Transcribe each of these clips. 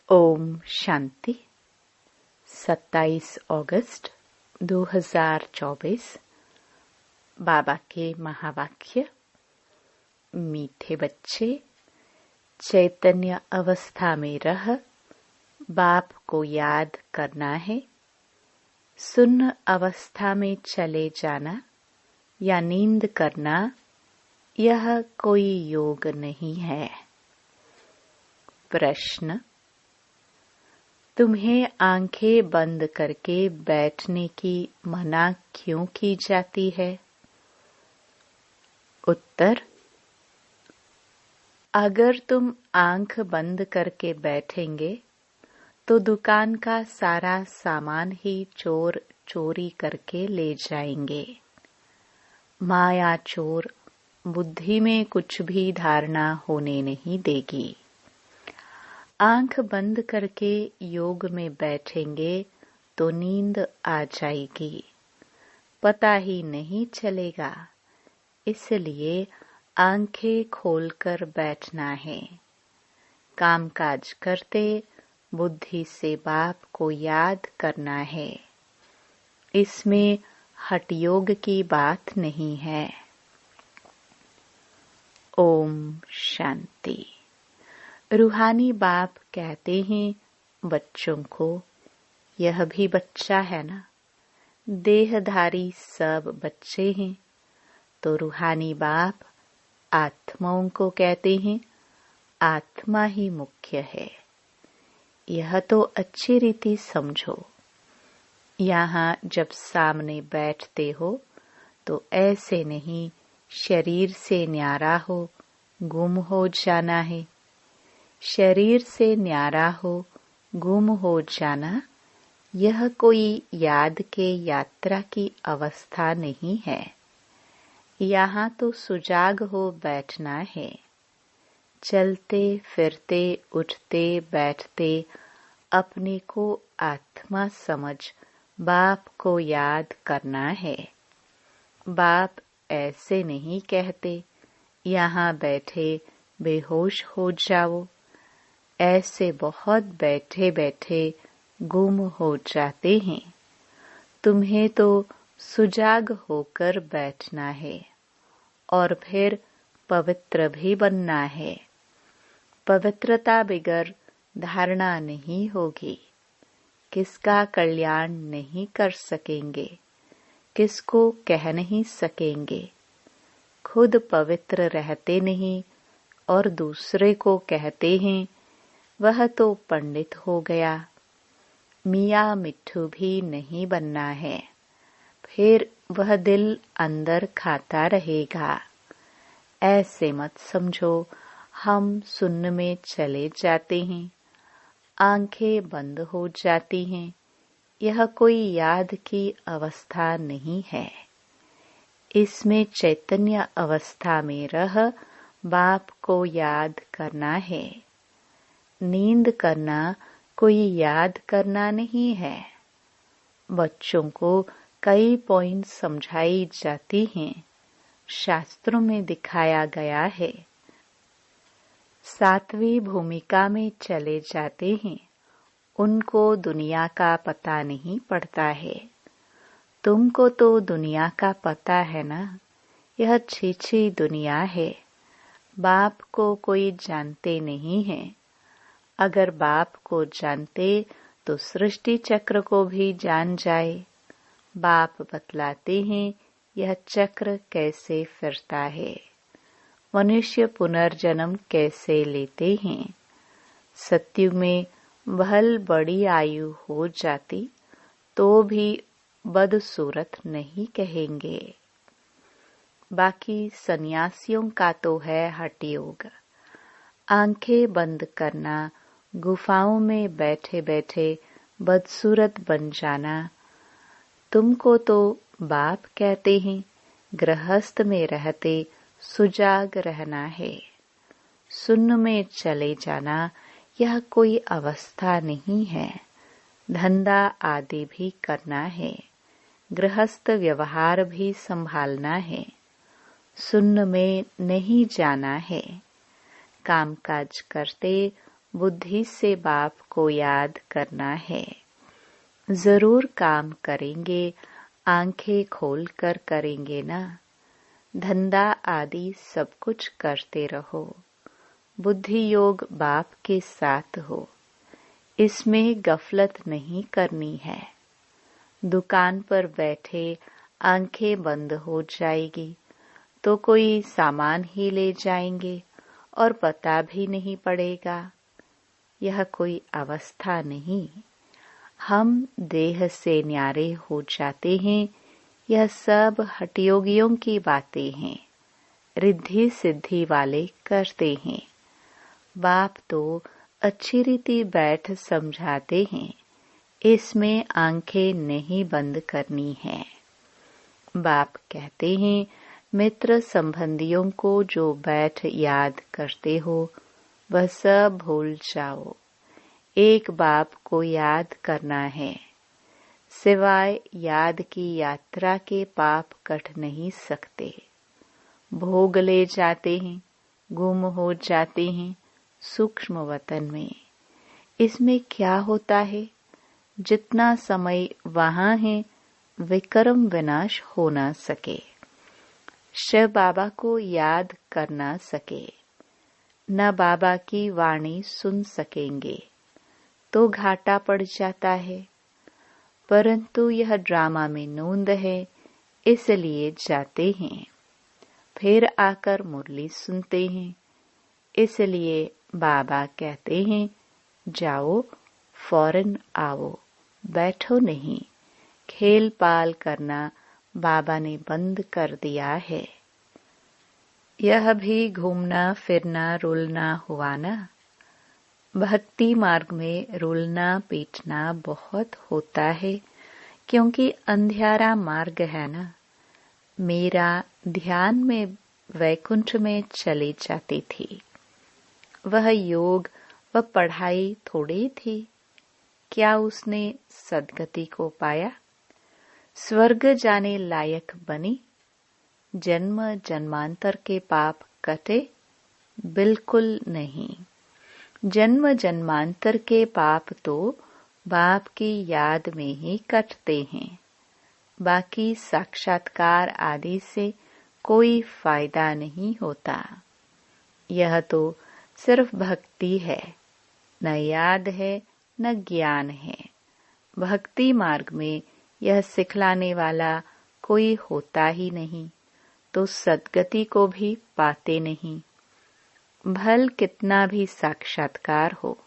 ओम शांति। 27 अगस्त 2024। बाबा के महावाक्य। मीठे बच्चे, चैतन्य अवस्था में रह बाप को याद करना है। सुन्न अवस्था में चले जाना या नींद करना यह कोई योग नहीं है। प्रश्न: तुम्हें आंखें बंद करके बैठने की मना क्यों की जाती है? उत्तर: अगर तुम आंख बंद करके बैठेंगे तो दुकान का सारा सामान ही चोर चोरी करके ले जाएंगे। माया चोर बुद्धि में कुछ भी धारणा होने नहीं देगी। आंख बंद करके योग में बैठेंगे तो नींद आ जाएगी, पता ही नहीं चलेगा। इसलिए आंखें खोलकर बैठना है। कामकाज करते बुद्धि से बाप को याद करना है। इसमें हठ योग की बात नहीं है। ओम शांति। रूहानी बाप कहते हैं बच्चों को, यह भी बच्चा है ना। देहधारी सब बच्चे हैं। तो रूहानी बाप आत्माओं को कहते हैं आत्मा ही मुख्य है। यह तो अच्छी रीति समझो। यहाँ जब सामने बैठते हो तो ऐसे नहीं शरीर से न्यारा हो गुम हो जाना है। शरीर से न्यारा हो गुम हो जाना यह कोई याद के यात्रा की अवस्था नहीं है। यहाँ तो सुजाग हो बैठना है। चलते फिरते उठते बैठते अपने को आत्मा समझ बाप को याद करना है। बाप ऐसे नहीं कहते यहाँ बैठे बेहोश हो जाओ। ऐसे बहुत बैठे बैठे गुम हो जाते हैं। तुम्हें तो सुजाग होकर बैठना है और फिर पवित्र भी बनना है। पवित्रता बिगर धारणा नहीं होगी। किसका कल्याण नहीं कर सकेंगे, किसको कह नहीं सकेंगे। खुद पवित्र रहते नहीं और दूसरे को कहते हैं वह तो पंडित हो गया। मियाँ मिट्ठू भी नहीं बनना है। फिर वह दिल अंदर खाता रहेगा। ऐसे मत समझो हम सुन्न में चले जाते हैं, आंखें बंद हो जाती हैं। यह कोई याद की अवस्था नहीं है। इसमें चैतन्य अवस्था में रह बाप को याद करना है। नींद करना कोई याद करना नहीं है। बच्चों को कई पॉइंट समझाई जाती हैं। शास्त्रों में दिखाया गया है। सातवीं भूमिका में चले जाते हैं। उनको दुनिया का पता नहीं पड़ता है। तुमको तो दुनिया का पता है ना। यह छीछी दुनिया है। बाप को कोई जानते नहीं है। अगर बाप को जानते तो सृष्टि चक्र को भी जान जाए। बाप बतलाते हैं यह चक्र कैसे फिरता है, मनुष्य पुनर्जन्म कैसे लेते हैं। सत्युग में भल बड़ी आयु हो जाती तो भी बदसूरत नहीं कहेंगे। बाकी सन्यासियों का तो है हठ योग। आंखें बंद करना, गुफाओं में बैठे बैठे बदसूरत बन जाना। तुमको तो बाप कहते हैं गृहस्थ में रहते सुजाग रहना है। सुन्न में चले जाना यह कोई अवस्था नहीं है। धंधा आदि भी करना है। गृहस्थ व्यवहार भी संभालना है। सुन्न में नहीं जाना है। कामकाज करते बुद्धि से बाप को याद करना है। जरूर काम करेंगे, आंखें खोल कर करेंगे ना। धंधा आदि सब कुछ करते रहो। बुद्धि योग बाप के साथ हो, इसमें गफलत नहीं करनी है। दुकान पर बैठे आंखें बंद हो जाएगी तो कोई सामान ही ले जाएंगे और पता भी नहीं पड़ेगा। यह कोई अवस्था नहीं। हम देह से न्यारे हो जाते हैं। यह सब हठयोगियों की बातें हैं, रिद्धि सिद्धि वाले करते हैं। बाप तो अच्छी रीति बैठ समझाते हैं, इसमें आंखें नहीं बंद करनी है। बाप कहते हैं, मित्र संबंधियों को जो बैठ याद करते हो वह सब भूल जाओ। एक बाप को याद करना है। सिवाय याद की यात्रा के पाप कट नहीं सकते। भोग ले जाते हैं, गुम हो जाते हैं सूक्ष्म वतन में। इसमें क्या होता है? जितना समय वहां है विक्रम विनाश हो ना सके, शिव बाबा को याद कर ना सके, न बाबा की वाणी सुन सकेंगे तो घाटा पड़ जाता है। परंतु यह ड्रामा में नोंद है, इसलिए जाते हैं। फिर आकर मुरली सुनते हैं, इसलिए बाबा कहते हैं जाओ फौरन आओ, बैठो नहीं। खेल पाल करना बाबा ने बंद कर दिया है। यह भी घूमना फिरना रुलना हुआ ना। भक्ति मार्ग में रुलना पीटना बहुत होता है, क्योंकि अंधियारा मार्ग है ना। मेरा ध्यान में वैकुंठ में चली जाती थी। वह योग व पढ़ाई थोड़ी थी। क्या उसने सद्गति को पाया? स्वर्ग जाने लायक बनी? जन्म जन्मांतर के पाप कटे? बिल्कुल नहीं। जन्म जन्मांतर के पाप तो बाप की याद में ही कटते हैं। बाकी साक्षात्कार आदि से कोई फायदा नहीं होता। यह तो सिर्फ भक्ति है, न याद है न ज्ञान है। भक्ति मार्ग में यह सिखलाने वाला कोई होता ही नहीं, तो सद्गति को भी पाते नहीं। भल कितना भी साक्षात्कार हो,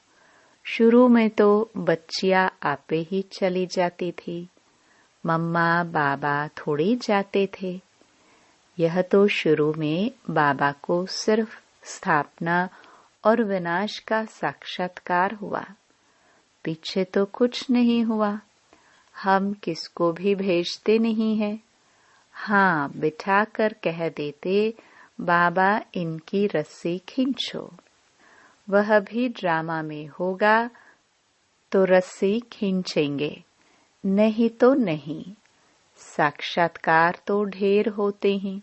शुरू में तो बच्चियां आपे ही चली जाती थी। मम्मा बाबा थोड़ी जाते थे। यह तो शुरू में बाबा को सिर्फ स्थापना और विनाश का साक्षात्कार हुआ, पीछे तो कुछ नहीं हुआ। हम किसको भी भेजते नहीं हैं। हाँ, बिठा कर कह देते बाबा इनकी रस्सी खींचो। वह भी ड्रामा में होगा तो रस्सी खींचेंगे, नहीं तो नहीं। साक्षात्कार तो ढेर होते हैं।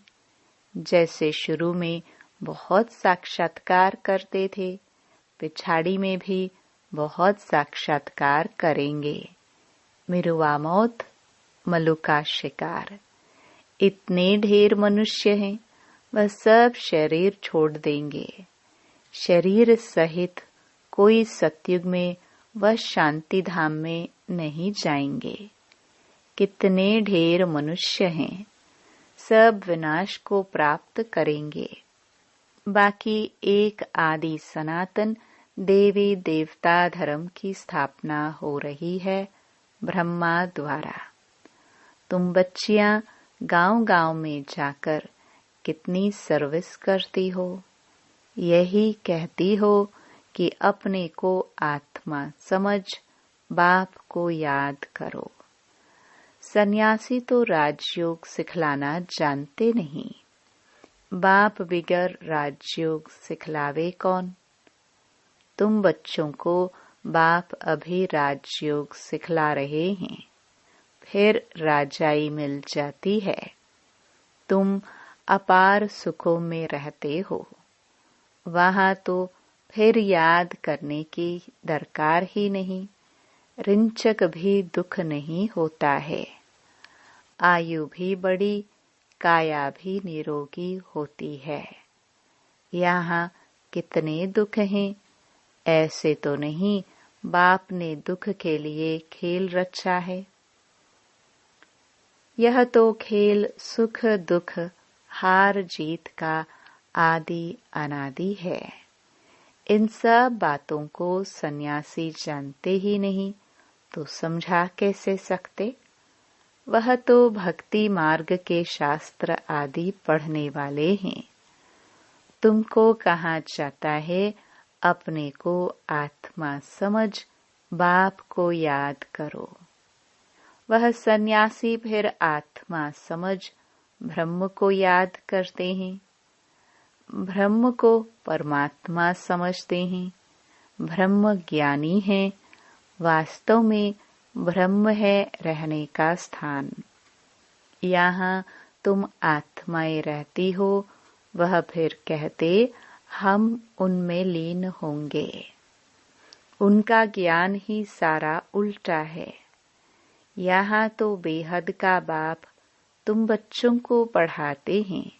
जैसे शुरू में बहुत साक्षात्कार करते थे, पिछाड़ी में भी बहुत साक्षात्कार करेंगे। मिरुआ मौत, मलुका शिकार, इतने ढेर मनुष्य हैं, वह सब शरीर छोड़ देंगे। शरीर सहित कोई सतयुग में व शांति धाम में नहीं जाएंगे। कितने ढेर मनुष्य हैं, सब विनाश को प्राप्त करेंगे। बाकी एक आदि सनातन देवी देवता धर्म की स्थापना हो रही है ब्रह्मा द्वारा। तुम बच्चियां गांव-गांव में जाकर कितनी सर्विस करती हो। यही कहती हो कि अपने को आत्मा समझ, बाप को याद करो। सन्यासी तो राजयोग सिखलाना जानते नहीं। बाप बिगर राजयोग सिखलावे कौन? तुम बच्चों को बाप अभी राजयोग सिखला रहे हैं, फिर राजाई मिल जाती है। तुम अपार सुखों में रहते हो, वहां तो फिर याद करने की दरकार ही नहीं। रिंचक भी दुख नहीं होता है। आयु भी बड़ी, काया भी निरोगी होती है। यहाँ कितने दुख हैं। ऐसे तो नहीं बाप ने दुख के लिए खेल रचा है। यह तो खेल सुख दुख हार जीत का आदि अनादि है। इन सब बातों को सन्यासी जानते ही नहीं तो समझा कैसे सकते। वह तो भक्ति मार्ग के शास्त्र आदि पढ़ने वाले हैं। तुमको कहा जाता है अपने को आत्मा समझ, बाप को याद करो। वह सन्यासी फिर आत्मा समझ ब्रह्म को याद करते हैं। ब्रह्म को परमात्मा समझते हैं। ब्रह्म ज्ञानी है। वास्तव में ब्रह्म है रहने का स्थान। यहाँ तुम आत्माएं रहती हो। वह फिर कहते हम उनमें लीन होंगे। उनका ज्ञान ही सारा उल्टा है। यहाँ तो बेहद का बाप तुम बच्चों को पढ़ाते हैं।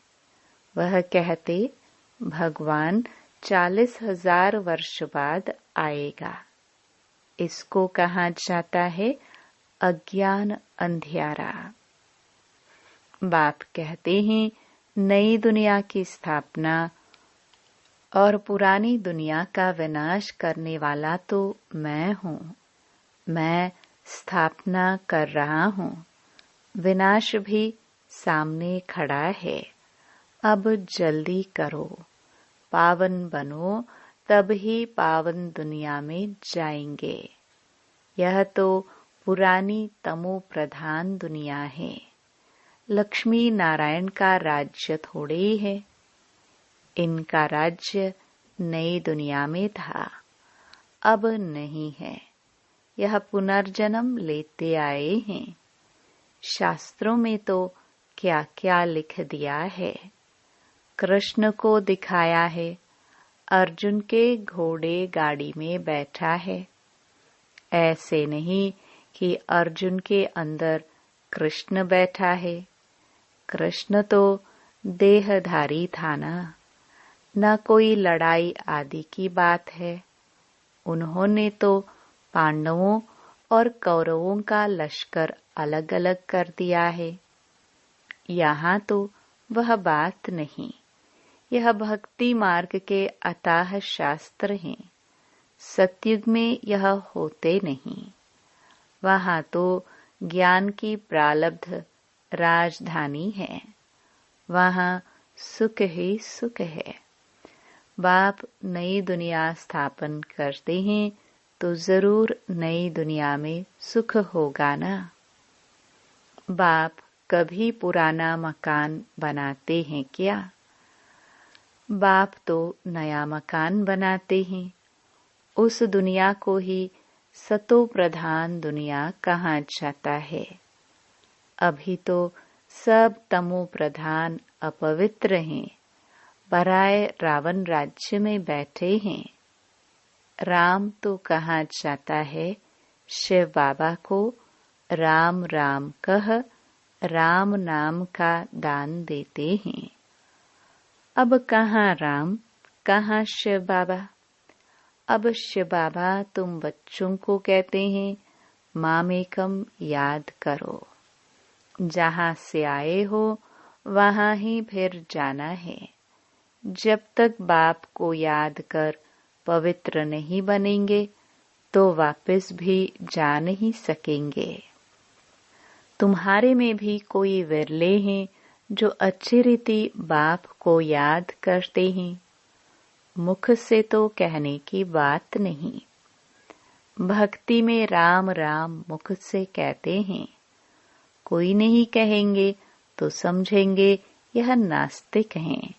वह कहते भगवान 40,000 वर्ष बाद आएगा। इसको कहा जाता है अज्ञान अंधियारा। बाप कहते हैं नई दुनिया की स्थापना और पुरानी दुनिया का विनाश करने वाला तो मैं हूँ। मैं स्थापना कर रहा हूँ। विनाश भी सामने खड़ा है। अब जल्दी करो, पावन बनो, तब ही पावन दुनिया में जाएंगे। यह तो पुरानी तमो प्रधान दुनिया है। लक्ष्मी नारायण का राज्य थोड़े ही है। इनका राज्य नई दुनिया में था, अब नहीं है। यह पुनर्जन्म लेते आए हैं। शास्त्रों में तो क्या क्या लिख दिया है। कृष्ण को दिखाया है अर्जुन के घोड़े गाड़ी में बैठा है। ऐसे नहीं कि अर्जुन के अंदर कृष्ण बैठा है। कृष्ण तो देहधारी था ना। न कोई लड़ाई आदि की बात है। उन्होंने तो पांडवों और कौरवों का लश्कर अलग अलग कर दिया है। यहाँ तो वह बात नहीं। यह भक्ति मार्ग के अथाह शास्त्र हैं। सतयुग में यह होते नहीं। वहाँ तो ज्ञान की प्रालब्ध राजधानी है। वहाँ सुख ही सुख है। बाप नई दुनिया स्थापन करते हैं तो जरूर नई दुनिया में सुख होगा ना। बाप कभी पुराना मकान बनाते हैं क्या? बाप तो नया मकान बनाते हैं। उस दुनिया को ही सतो प्रधान दुनिया कहा जाता है। अभी तो सब तमो प्रधान अपवित्र हैं। पराए रावण राज्य में बैठे हैं। राम तो कहा जाता है शिव बाबा को राम राम कह राम नाम का दान देते हैं। अब कहाँ राम, कहाँ शिव बाबा। अब शिव बाबा तुम बच्चों को कहते हैं मामेकम याद करो। जहाँ से आए हो वहाँ ही फिर जाना है। जब तक बाप को याद कर पवित्र नहीं बनेंगे तो वापस भी जा नहीं सकेंगे। तुम्हारे में भी कोई विरले हैं जो अच्छी रीति बाप को याद करते हैं। मुख से तो कहने की बात नहीं। भक्ति में राम राम मुख से कहते हैं। कोई नहीं कहेंगे तो समझेंगे यह नास्तिक हैं।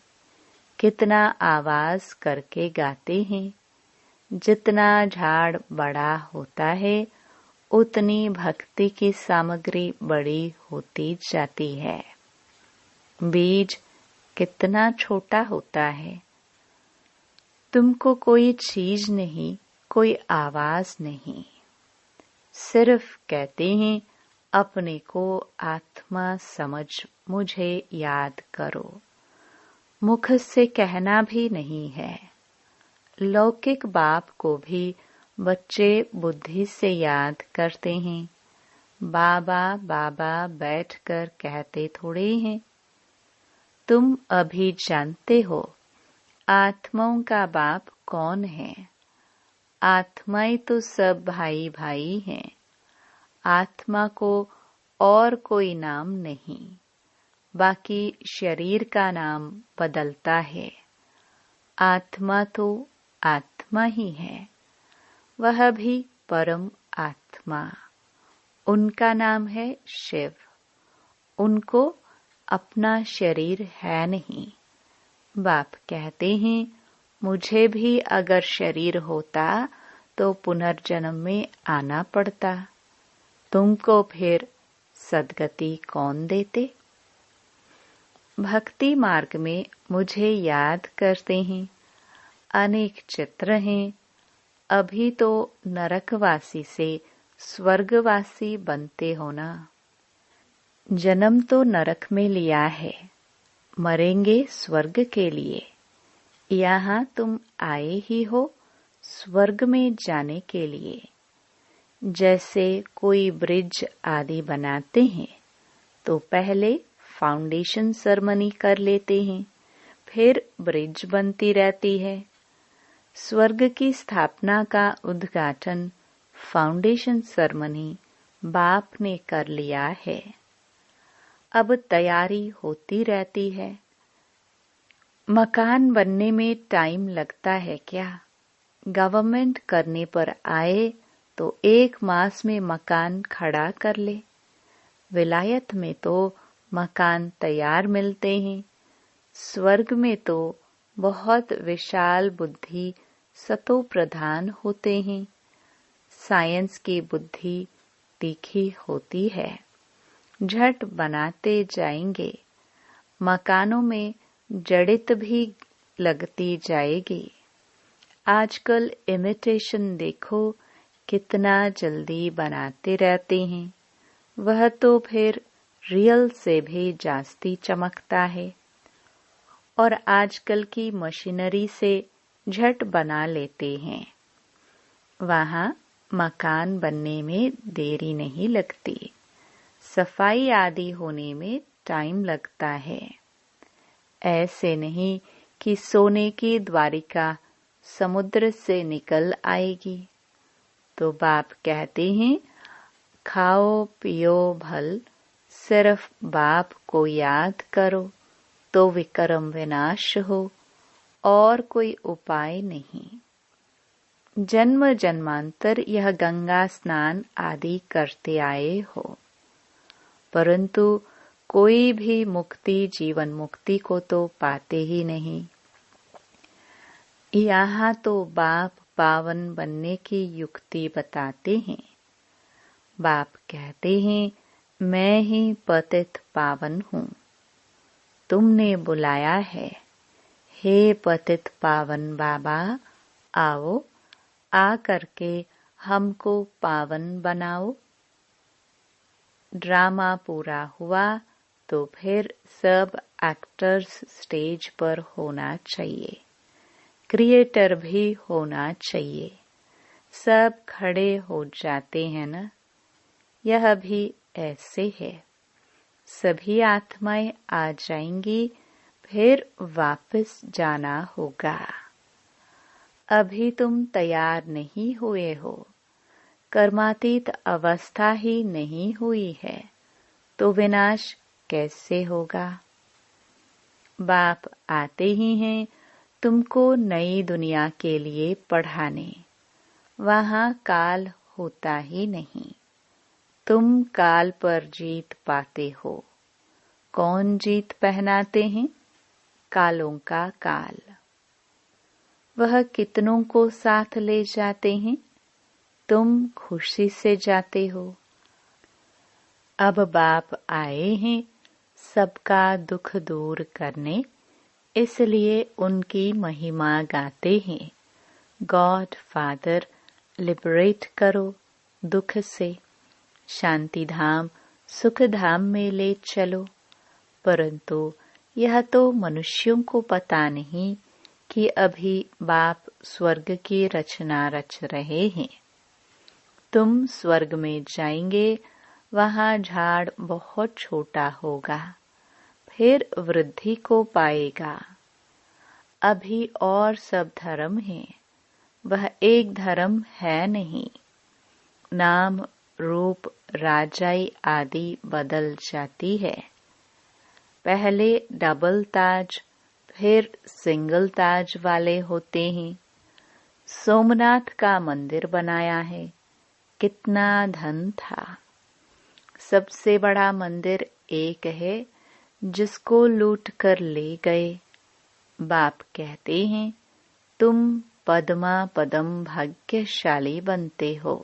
कितना आवाज करके गाते हैं। जितना झाड़ बड़ा होता है उतनी भक्ति की सामग्री बड़ी होती जाती है। बीज कितना छोटा होता है। तुमको कोई चीज नहीं, कोई आवाज नहीं, सिर्फ कहते हैं अपने को आत्मा समझ मुझे याद करो। मुख से कहना भी नहीं है। लौकिक बाप को भी बच्चे बुद्धि से याद करते हैं। बाबा बाबा बैठकर कहते थोड़े हैं। तुम अभी जानते हो आत्माओं का बाप कौन है। आत्माएं तो सब भाई भाई हैं। आत्मा को और कोई नाम नहीं, बाकी शरीर का नाम बदलता है। आत्मा तो आत्मा ही है, वह भी परम आत्मा। उनका नाम है शिव। उनको अपना शरीर है नहीं। बाप कहते हैं मुझे भी अगर शरीर होता तो पुनर्जन्म में आना पड़ता। तुमको फिर सद्गति कौन देते। भक्ति मार्ग में मुझे याद करते हैं। अनेक चित्र हैं। अभी तो नरकवासी से स्वर्गवासी बनते हो ना। जन्म तो नरक में लिया है, मरेंगे स्वर्ग के लिए। यहाँ तुम आए ही हो स्वर्ग में जाने के लिए। जैसे कोई ब्रिज आदि बनाते हैं तो पहले फाउंडेशन सेरेमनी कर लेते हैं, फिर ब्रिज बनती रहती है। स्वर्ग की स्थापना का उद्घाटन फाउंडेशन सेरेमनी बाप ने कर लिया है। अब तैयारी होती रहती है। मकान बनने में टाइम लगता है क्या। गवर्नमेंट करने पर आए तो 1 मास में मकान खड़ा कर ले। विलायत में तो मकान तैयार मिलते हैं। स्वर्ग में तो बहुत विशाल बुद्धि सतो प्रधान होते हैं। साइंस की बुद्धि तीखी होती है। झट बनाते जाएंगे। मकानों में जड़ित भी लगती जाएगी। आजकल इमिटेशन देखो कितना जल्दी बनाते रहते हैं। वह तो फिर रियल से भी जास्ती चमकता है। और आजकल की मशीनरी से झट बना लेते हैं। वहाँ मकान बनने में देरी नहीं लगती। सफाई आदि होने में टाइम लगता है। ऐसे नहीं कि सोने की द्वारिका समुद्र से निकल आएगी। तो बाप कहते हैं खाओ पियो भल, सिर्फ बाप को याद करो तो विक्रम विनाश हो, और कोई उपाय नहीं। जन्म जन्मांतर यह गंगा स्नान आदि करते आए हो, परंतु कोई भी मुक्ति जीवन मुक्ति को तो पाते ही नहीं। यहाँ तो बाप पावन बनने की युक्ति बताते हैं। बाप कहते हैं मैं ही पतित पावन हूँ। तुमने बुलाया है, हे पतित पावन बाबा, आओ आ करके हमको पावन बनाओ। ड्रामा पूरा हुआ तो फिर सब एक्टर्स स्टेज पर होना चाहिए। क्रिएटर भी होना चाहिए। सब खड़े हो जाते हैं ना। यह भी ऐसे है। सभी आत्माएं आ जाएंगी, फिर वापस जाना होगा। अभी तुम तैयार नहीं हुए हो। कर्मातीत अवस्था ही नहीं हुई है, तो विनाश कैसे होगा। बाप आते ही हैं तुमको नई दुनिया के लिए पढ़ाने। वहाँ काल होता ही नहीं। तुम काल पर जीत पाते हो। कौन जीत पहनाते हैं। कालों का काल। वह कितनों को साथ ले जाते हैं। तुम खुशी से जाते हो। अब बाप आए हैं सबका दुख दूर करने। इसलिए उनकी महिमा गाते हैं। गॉड फादर, लिबरेट करो दुख से, शांति धाम सुख धाम में ले चलो। परंतु यह तो मनुष्यों को पता नहीं कि अभी बाप स्वर्ग की रचना रच रहे हैं। तुम स्वर्ग में जाएंगे, वहाँ झाड़ बहुत छोटा होगा, फिर वृद्धि को पाएगा। अभी और सब धर्म है, वह एक धर्म है नहीं। नाम रूप राजाई आदि बदल जाती है। पहले डबल ताज फिर सिंगल ताज वाले होते हैं। सोमनाथ का मंदिर बनाया है, कितना धन था। सबसे बड़ा मंदिर एक है जिसको लूट कर ले गए। बाप कहते हैं तुम पद्मा पदम भाग्यशाली बनते हो।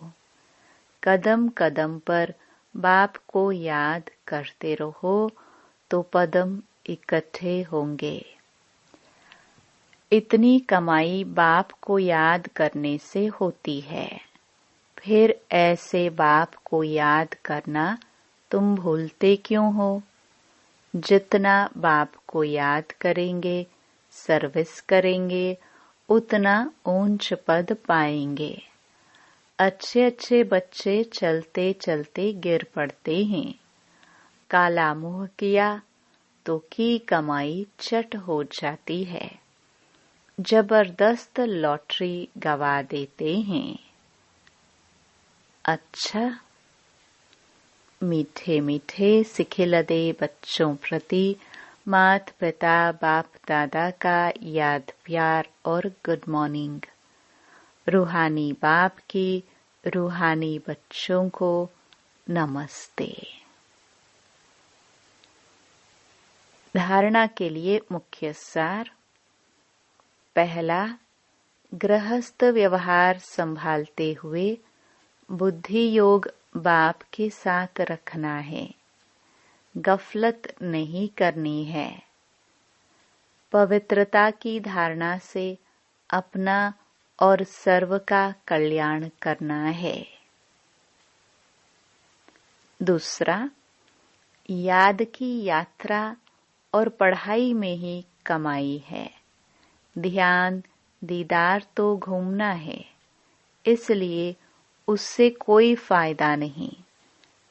कदम कदम पर बाप को याद करते रहो तो पदम इकट्ठे होंगे। इतनी कमाई बाप को याद करने से होती है। फिर ऐसे बाप को याद करना तुम भूलते क्यों हो? जितना बाप को याद करेंगे, सर्विस करेंगे, उतना ऊंच पद पाएंगे। अच्छे अच्छे बच्चे चलते चलते गिर पड़ते हैं। काला मुंह किया तो की कमाई चट हो जाती है। जबरदस्त लॉटरी गवा देते हैं। अच्छा, मीठे मीठे सिखिलदे बच्चों प्रति मात पिता बाप दादा का याद प्यार और गुड मॉर्निंग। रूहानी बाप की रूहानी बच्चों को नमस्ते। धारणा के लिए मुख्य सार। पहला, गृहस्थ व्यवहार संभालते हुए बुद्धि योग बाप के साथ रखना है। गफलत नहीं करनी है। पवित्रता की धारणा से अपना और सर्व का कल्याण करना है। दूसरा, याद की यात्रा और पढ़ाई में ही कमाई है। ध्यान दीदार तो घूमना है, इसलिए उससे कोई फायदा नहीं।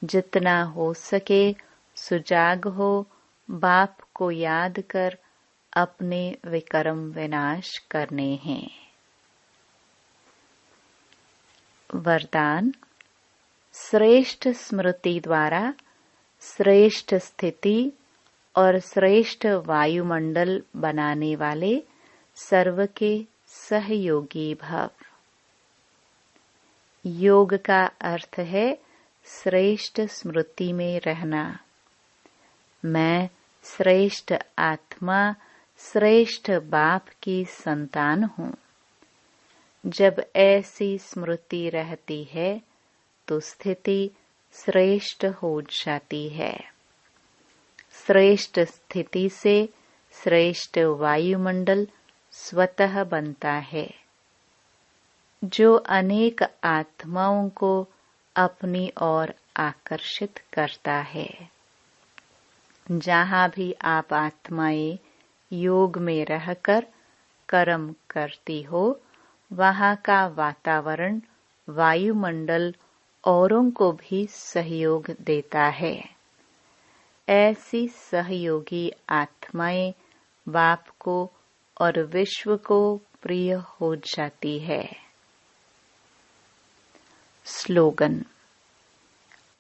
जितना हो सके सुजाग हो, बाप को याद कर अपने विकर्म विनाश करने हैं। वरदान। श्रेष्ठ स्मृति द्वारा श्रेष्ठ स्थिति और श्रेष्ठ वायुमंडल बनाने वाले सर्व के सहयोगी भव। योग का अर्थ है श्रेष्ठ स्मृति में रहना। मैं श्रेष्ठ आत्मा श्रेष्ठ बाप की संतान हूँ। जब ऐसी स्मृति रहती है तो स्थिति श्रेष्ठ हो जाती है। श्रेष्ठ स्थिति से श्रेष्ठ वायुमंडल स्वतः बनता है, जो अनेक आत्माओं को अपनी ओर आकर्षित करता है। जहाँ भी आप आत्माएं योग में रहकर कर्म करती हो, वहाँ का वातावरण वायुमंडल औरों को भी सहयोग देता है। ऐसी सहयोगी आत्माएं बाप को और विश्व को प्रिय हो जाती है। स्लोगन।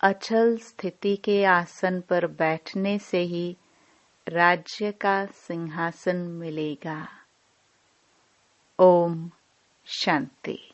अचल स्थिति के आसन पर बैठने से ही राज्य का सिंहासन मिलेगा। ओम शांति।